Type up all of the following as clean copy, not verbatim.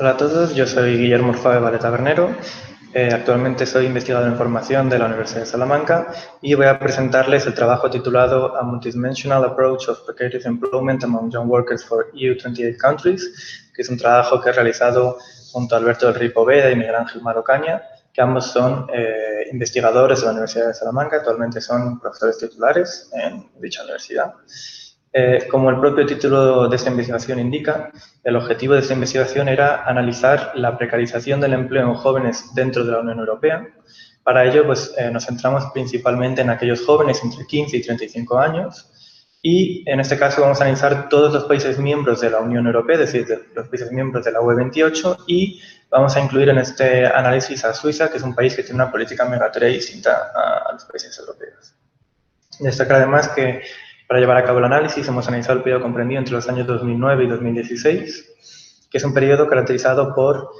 Hola a todos, yo soy Guillermo Urfá de Vale-Tabernero. Actualmente soy investigador en formación de la Universidad de Salamanca y voy a presentarles el trabajo titulado A Multidimensional Approach of Precarious Employment Among Young Workers for EU 28 Countries, que es un trabajo que he realizado junto a Alberto del Rey Poveda y Miguel Ángel Marocaña, que ambos son investigadores de la Universidad de Salamanca, actualmente son profesores titulares en dicha universidad. Como el propio título de esta investigación indica, el objetivo de esta investigación era analizar la precarización del empleo en jóvenes dentro de la Unión Europea. Para ello, nos centramos principalmente en aquellos jóvenes entre 15 y 35 años y, en este caso, vamos a analizar todos los países miembros de la Unión Europea, es decir, los países miembros de la UE28, y vamos a incluir en este análisis a Suiza, que es un país que tiene una política migratoria distinta a los países europeos. Destacar además que para llevar a cabo el análisis hemos analizado el periodo comprendido entre los años 2009 y 2016, que es un periodo caracterizado por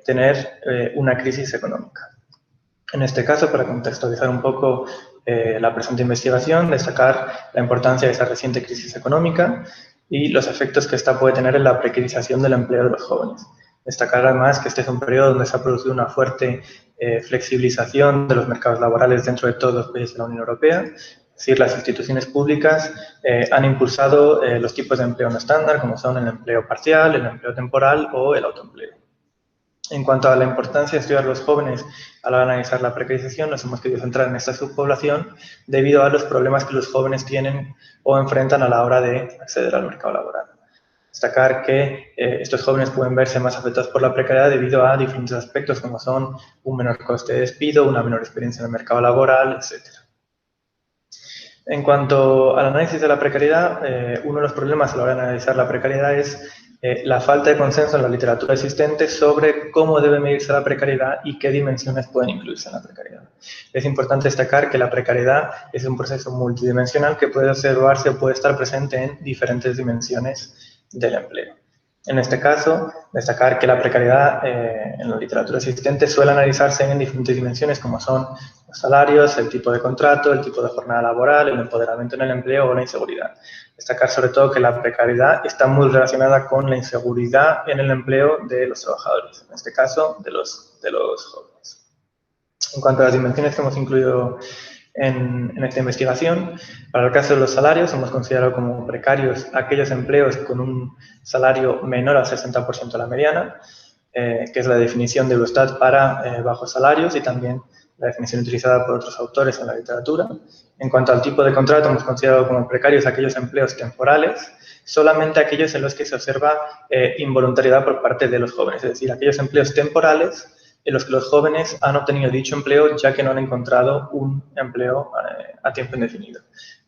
tener una crisis económica. En este caso, para contextualizar un poco la presente investigación, destacar la importancia de esa reciente crisis económica y los efectos que esta puede tener en la precarización del empleo de los jóvenes. Destacar además que este es un periodo donde se ha producido una fuerte flexibilización de los mercados laborales dentro de todos los países de la Unión Europea. Es decir, las instituciones públicas han impulsado los tipos de empleo no estándar, como son el empleo parcial, el empleo temporal o el autoempleo. En cuanto a la importancia de estudiar a los jóvenes a la hora de analizar la precarización, nos hemos querido centrar en esta subpoblación debido a los problemas que los jóvenes tienen o enfrentan a la hora de acceder al mercado laboral. Destacar que estos jóvenes pueden verse más afectados por la precariedad debido a diferentes aspectos como son un menor coste de despido, una menor experiencia en el mercado laboral, etc. En cuanto al análisis de la precariedad, uno de los problemas a la hora de analizar la precariedad es la falta de consenso en la literatura existente sobre cómo debe medirse la precariedad y qué dimensiones pueden incluirse en la precariedad. Es importante destacar que la precariedad es un proceso multidimensional que puede observarse o puede estar presente en diferentes dimensiones del empleo. En este caso, destacar que la precariedad en la literatura existente suele analizarse en diferentes dimensiones como son los salarios, el tipo de contrato, el tipo de jornada laboral, el empoderamiento en el empleo o la inseguridad. Destacar sobre todo que la precariedad está muy relacionada con la inseguridad en el empleo de los trabajadores, en este caso de los jóvenes. En cuanto a las dimensiones que hemos incluido en esta investigación, para el caso de los salarios, hemos considerado como precarios aquellos empleos con un salario menor al 60% de la mediana, que es la definición de Eurostat para bajos salarios y también la definición utilizada por otros autores en la literatura. En cuanto al tipo de contrato, hemos considerado como precarios aquellos empleos temporales, solamente aquellos en los que se observa involuntariedad por parte de los jóvenes, es decir, aquellos empleos temporales en los que los jóvenes han obtenido dicho empleo ya que no han encontrado un empleo a tiempo indefinido.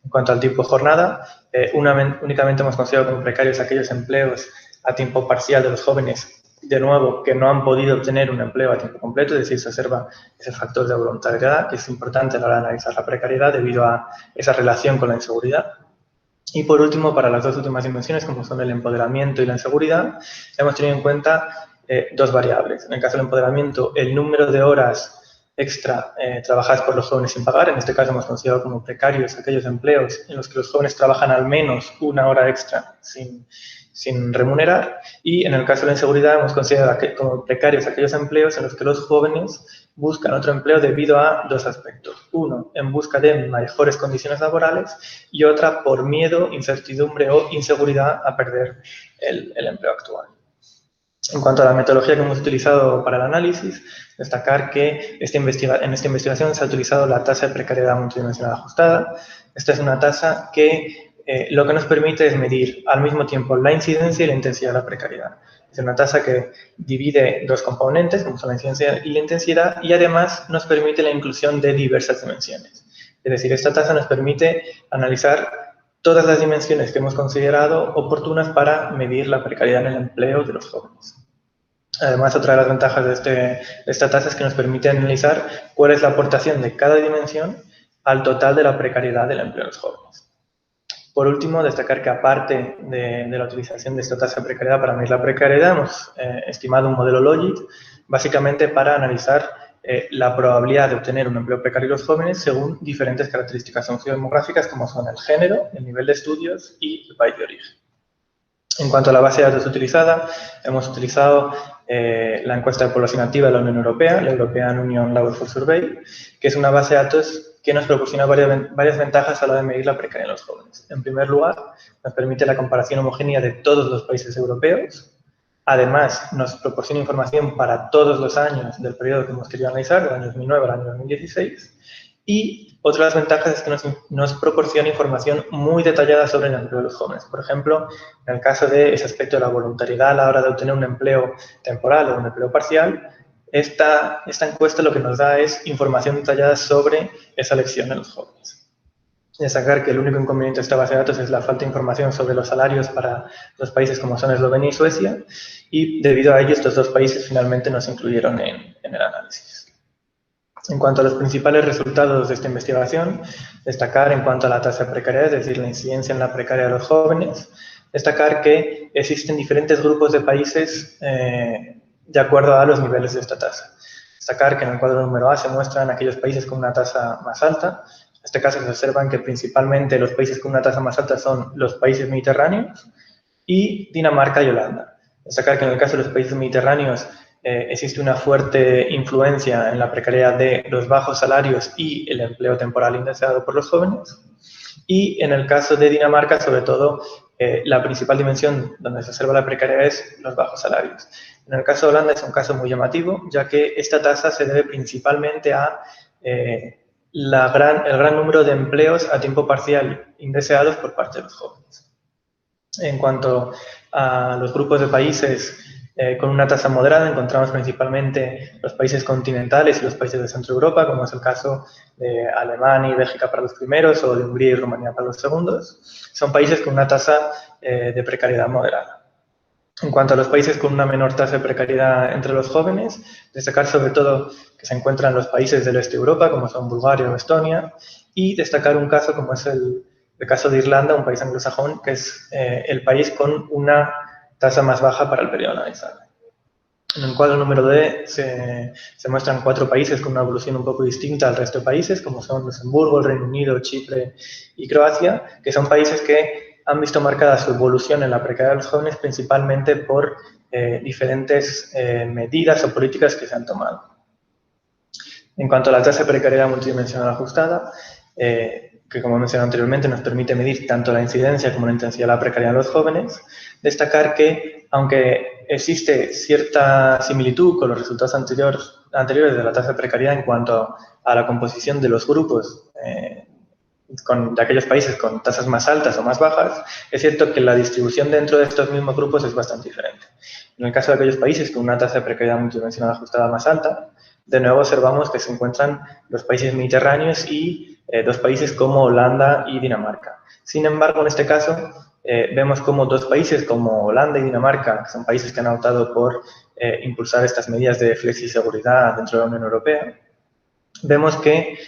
En cuanto al tipo de jornada, únicamente hemos considerado como precarios aquellos empleos a tiempo parcial de los jóvenes, de nuevo, que no han podido obtener un empleo a tiempo completo, es decir, se observa ese factor de voluntariedad, que es importante a la hora de analizar la precariedad debido a esa relación con la inseguridad. Y por último, para las dos últimas dimensiones, como son el empoderamiento y la inseguridad, hemos tenido en cuenta dos variables. En el caso del empoderamiento, el número de horas extra trabajadas por los jóvenes sin pagar. En este caso hemos considerado como precarios aquellos empleos en los que los jóvenes trabajan al menos una hora extra sin remunerar. Y en el caso de la inseguridad hemos considerado como precarios aquellos empleos en los que los jóvenes buscan otro empleo debido a dos aspectos. Uno, en busca de mejores condiciones laborales y otra por miedo, incertidumbre o inseguridad a perder el empleo actual. En cuanto a la metodología que hemos utilizado para el análisis, destacar que en esta investigación se ha utilizado la tasa de precariedad multidimensional ajustada. Esta es una tasa que lo que nos permite es medir al mismo tiempo la incidencia y la intensidad de la precariedad. Es una tasa que divide dos componentes, como son la incidencia y la intensidad, y además nos permite la inclusión de diversas dimensiones. Es decir, esta tasa nos permite analizar todas las dimensiones que hemos considerado oportunas para medir la precariedad en el empleo de los jóvenes. Además, otra de las ventajas de esta tasa es que nos permite analizar cuál es la aportación de cada dimensión al total de la precariedad del empleo de los jóvenes. Por último, destacar que aparte de la utilización de esta tasa de precariedad para medir la precariedad, hemos estimado un modelo Logit, básicamente para analizar la probabilidad de obtener un empleo precario en los jóvenes según diferentes características sociodemográficas como son el género, el nivel de estudios y el país de origen. En cuanto a la base de datos utilizada, hemos utilizado la encuesta de población activa de la Unión Europea, la European Union Labour Force Survey, que es una base de datos que nos proporciona varias ventajas a la hora de medir la precariedad de los jóvenes. En primer lugar, nos permite la comparación homogénea de todos los países europeos. Además, nos proporciona información para todos los años del periodo que hemos querido analizar, del año 2009 al año 2016. Y otra de las ventajas es que nos proporciona información muy detallada sobre el empleo de los jóvenes. Por ejemplo, en el caso de ese aspecto de la voluntariedad a la hora de obtener un empleo temporal o un empleo parcial, esta encuesta lo que nos da es información detallada sobre esa elección de los jóvenes. Destacar que el único inconveniente de esta base de datos es la falta de información sobre los salarios para los países como son Eslovenia y Suecia, y debido a ello estos dos países finalmente no se incluyeron en el análisis. En cuanto a los principales resultados de esta investigación, destacar en cuanto a la tasa de precariedad, es decir, la incidencia en la precariedad de los jóvenes, destacar que existen diferentes grupos de países de acuerdo a los niveles de esta tasa. Destacar que en el cuadro número A se muestran aquellos países con una tasa más alta. En este caso se observan que principalmente los países con una tasa más alta son los países mediterráneos y Dinamarca y Holanda. Destacar que en el caso de los países mediterráneos existe una fuerte influencia en la precariedad de los bajos salarios y el empleo temporal indeseado por los jóvenes. Y en el caso de Dinamarca, sobre todo, la principal dimensión donde se observa la precariedad es los bajos salarios. En el caso de Holanda es un caso muy llamativo, ya que esta tasa se debe principalmente a el gran número de empleos a tiempo parcial indeseados por parte de los jóvenes. En cuanto a los grupos de países con una tasa moderada, encontramos principalmente los países continentales y los países de Centro Europa, como es el caso de Alemania y Bélgica para los primeros, o de Hungría y Rumanía para los segundos. Son países con una tasa de precariedad moderada. En cuanto a los países con una menor tasa de precariedad entre los jóvenes, destacar sobre todo que se encuentran los países del este de Europa, como son Bulgaria o Estonia, y destacar un caso como es el caso de Irlanda, un país anglosajón, que es el país con una tasa más baja para el periodo analizado. En el cuadro número D se muestran 4 países con una evolución un poco distinta al resto de países, como son Luxemburgo, el Reino Unido, Chipre y Croacia, que son países que han visto marcada su evolución en la precariedad de los jóvenes principalmente por diferentes medidas o políticas que se han tomado. En cuanto a la tasa de precariedad multidimensional ajustada, que como he mencionado anteriormente nos permite medir tanto la incidencia como la intensidad de la precariedad de los jóvenes, destacar que aunque existe cierta similitud con los resultados anteriores de la tasa de precariedad en cuanto a la composición de los grupos de aquellos países con tasas más altas o más bajas, es cierto que la distribución dentro de estos mismos grupos es bastante diferente. En el caso de aquellos países con una tasa de precariedad multidimensional ajustada más alta, de nuevo observamos que se encuentran los países mediterráneos y 2 países como Holanda y Dinamarca. Sin embargo, en este caso, vemos como 2 países como Holanda y Dinamarca, que son países que han optado por impulsar estas medidas de flexiseguridad dentro de la Unión Europea, vemos que,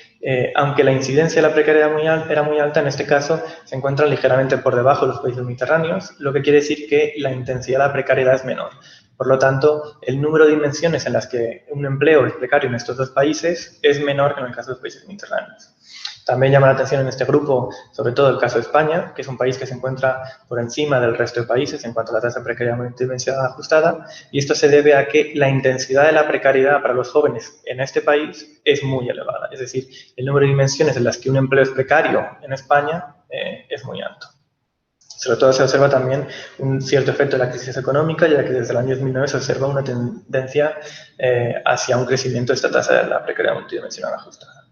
aunque la incidencia de la precariedad era muy alta, en este caso se encuentran ligeramente por debajo de los países mediterráneos, lo que quiere decir que la intensidad de la precariedad es menor. Por lo tanto, el número de dimensiones en las que un empleo es precario en estos 2 países es menor que en el caso de los países mediterráneos. También llama la atención en este grupo, sobre todo el caso de España, que es un país que se encuentra por encima del resto de países en cuanto a la tasa de precariedad multidimensional ajustada, y esto se debe a que la intensidad de la precariedad para los jóvenes en este país es muy elevada. Es decir, el número de dimensiones en las que un empleo es precario en España es muy alto. Sobre todo se observa también un cierto efecto de la crisis económica, ya que desde el año 2009 se observa una tendencia hacia un crecimiento de esta tasa de la precariedad multidimensional ajustada.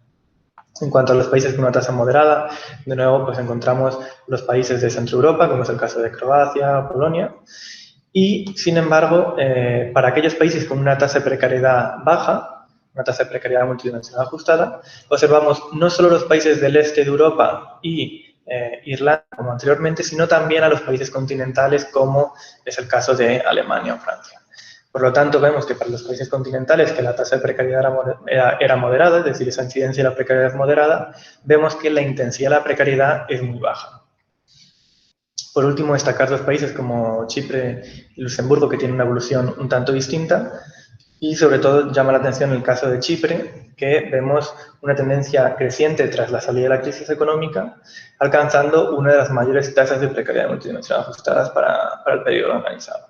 En cuanto a los países con una tasa moderada, de nuevo pues encontramos los países de Centro Europa, como es el caso de Croacia o Polonia, y sin embargo, para aquellos países con una tasa de precariedad baja, una tasa de precariedad multidimensional ajustada, observamos no solo los países del este de Europa y Irlanda, como anteriormente, sino también a los países continentales, como es el caso de Alemania o Francia. Por lo tanto, vemos que para los países continentales, que la tasa de precariedad era moderada, es decir, esa incidencia de la precariedad es moderada, vemos que la intensidad de la precariedad es muy baja. Por último, destacar 2 países como Chipre y Luxemburgo, que tienen una evolución un tanto distinta, Y sobre todo llama la atención el caso de Chipre, que vemos una tendencia creciente tras la salida de la crisis económica, alcanzando una de las mayores tasas de precariedad multidimensional ajustadas para el periodo organizado.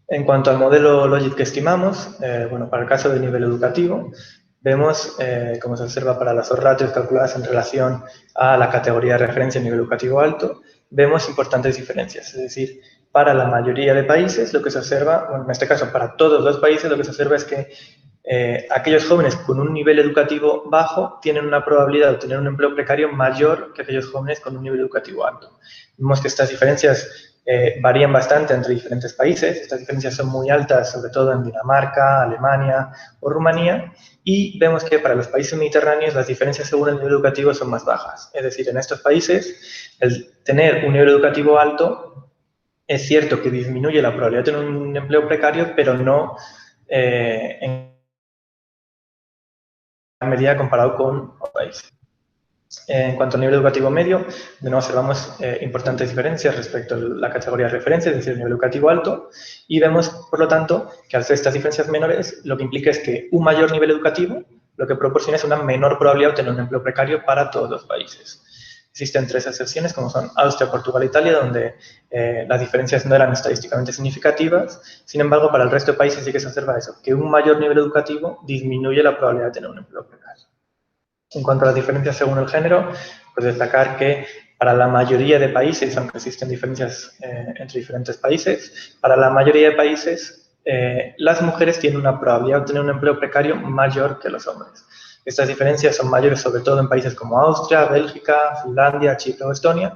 En cuanto al modelo Logit que estimamos, bueno, para el caso del nivel educativo, vemos, como se observa para las ratios calculadas en relación a la categoría de referencia a nivel educativo alto, vemos importantes diferencias. Es decir, para la mayoría de países lo que se observa, bueno, en este caso para todos los países, lo que se observa es que aquellos jóvenes con un nivel educativo bajo tienen una probabilidad de obtener un empleo precario mayor que aquellos jóvenes con un nivel educativo alto. Vemos que estas diferencias varían bastante entre diferentes países. Estas diferencias son muy altas, sobre todo en Dinamarca, Alemania o Rumanía, y vemos que para los países mediterráneos las diferencias según el nivel educativo son más bajas. Es decir, en estos países, el tener un nivel educativo alto es cierto que disminuye la probabilidad de tener un empleo precario, pero no en medida comparado con otros países. En cuanto al nivel educativo medio, de nuevo observamos importantes diferencias respecto a la categoría de referencia, es decir, el nivel educativo alto, y vemos, por lo tanto, que al ser estas diferencias menores, lo que implica es que un mayor nivel educativo lo que proporciona es una menor probabilidad de obtener un empleo precario para todos los países. Existen 3 excepciones, como son Austria, Portugal e Italia, donde las diferencias no eran estadísticamente significativas. Sin embargo, para el resto de países sí que se observa eso, que un mayor nivel educativo disminuye la probabilidad de tener un empleo precario. En cuanto a las diferencias según el género, pues destacar que para la mayoría de países, aunque existen diferencias entre diferentes países, para la mayoría de países las mujeres tienen una probabilidad de obtener un empleo precario mayor que los hombres. Estas diferencias son mayores sobre todo en países como Austria, Bélgica, Finlandia, Chipre o Estonia,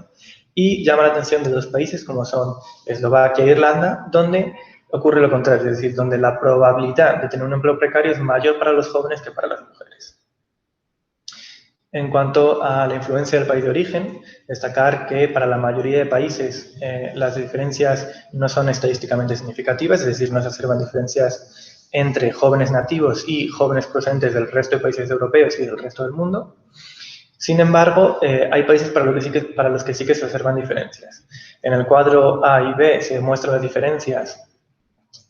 y llama la atención de 2 países como son Eslovaquia e Irlanda, donde ocurre lo contrario, es decir, donde la probabilidad de tener un empleo precario es mayor para los jóvenes que para las mujeres. En cuanto a la influencia del país de origen, destacar que para la mayoría de países las diferencias no son estadísticamente significativas, es decir, no se observan diferencias entre jóvenes nativos y jóvenes procedentes del resto de países europeos y del resto del mundo. Sin embargo, hay países para los que sí que se observan diferencias. En el cuadro A y B se muestran las diferencias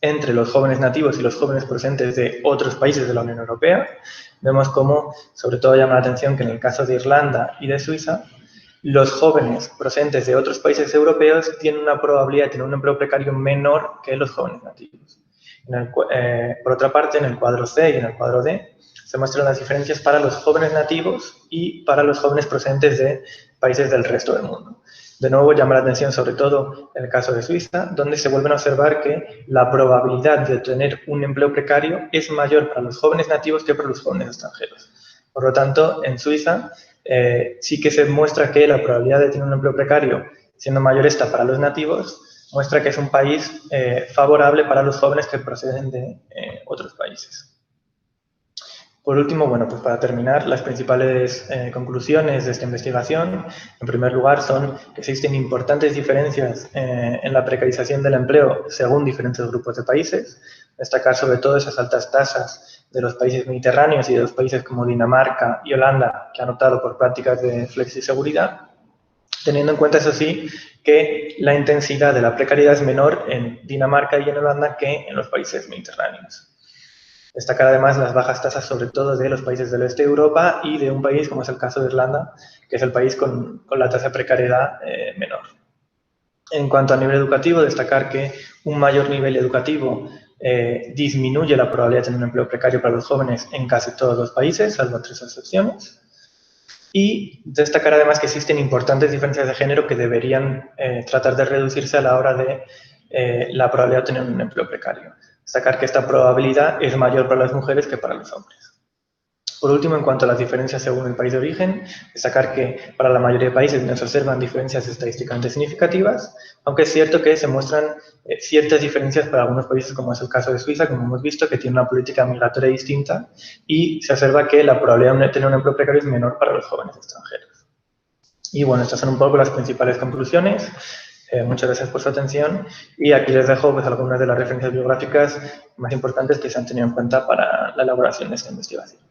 entre los jóvenes nativos y los jóvenes procedentes de otros países de la Unión Europea. Vemos cómo, sobre todo, llama la atención que en el caso de Irlanda y de Suiza, los jóvenes procedentes de otros países europeos tienen una probabilidad de tener un empleo precario menor que los jóvenes nativos. Por otra parte, en el cuadro C y en el cuadro D se muestran las diferencias para los jóvenes nativos y para los jóvenes procedentes de países del resto del mundo. De nuevo, llama la atención sobre todo en el caso de Suiza, donde se vuelven a observar que la probabilidad de obtener un empleo precario es mayor para los jóvenes nativos que para los jóvenes extranjeros. Por lo tanto, en Suiza sí que se muestra que la probabilidad de tener un empleo precario, siendo mayor esta para los nativos, muestra que es un país favorable para los jóvenes que proceden de otros países. Por último, bueno, pues para terminar, las principales conclusiones de esta investigación, en primer lugar, son que existen importantes diferencias en la precarización del empleo según diferentes grupos de países. Destacar sobre todo esas altas tasas de los países mediterráneos y de los países como Dinamarca y Holanda, que han optado por prácticas de flexiseguridad, teniendo en cuenta, eso sí, que la intensidad de la precariedad es menor en Dinamarca y en Holanda que en los países mediterráneos. Destacar además las bajas tasas, sobre todo de los países del este de Europa y de un país como es el caso de Irlanda, que es el país con la tasa de precariedad menor. En cuanto a nivel educativo, destacar que un mayor nivel educativo disminuye la probabilidad de tener un empleo precario para los jóvenes en casi todos los países, salvo 3 excepciones. Y destacar además que existen importantes diferencias de género que deberían tratar de reducirse a la hora de la probabilidad de tener un empleo precario. Destacar que esta probabilidad es mayor para las mujeres que para los hombres. Por último, en cuanto a las diferencias según el país de origen, destacar que para la mayoría de países no se observan diferencias estadísticamente significativas, aunque es cierto que se muestran ciertas diferencias para algunos países, como es el caso de Suiza, como hemos visto, que tiene una política migratoria distinta, y se observa que la probabilidad de tener un empleo precario es menor para los jóvenes extranjeros. Y bueno, estas son un poco las principales conclusiones. Muchas gracias por su atención y aquí les dejo pues, algunas de las referencias bibliográficas más importantes que se han tenido en cuenta para la elaboración de esta investigación.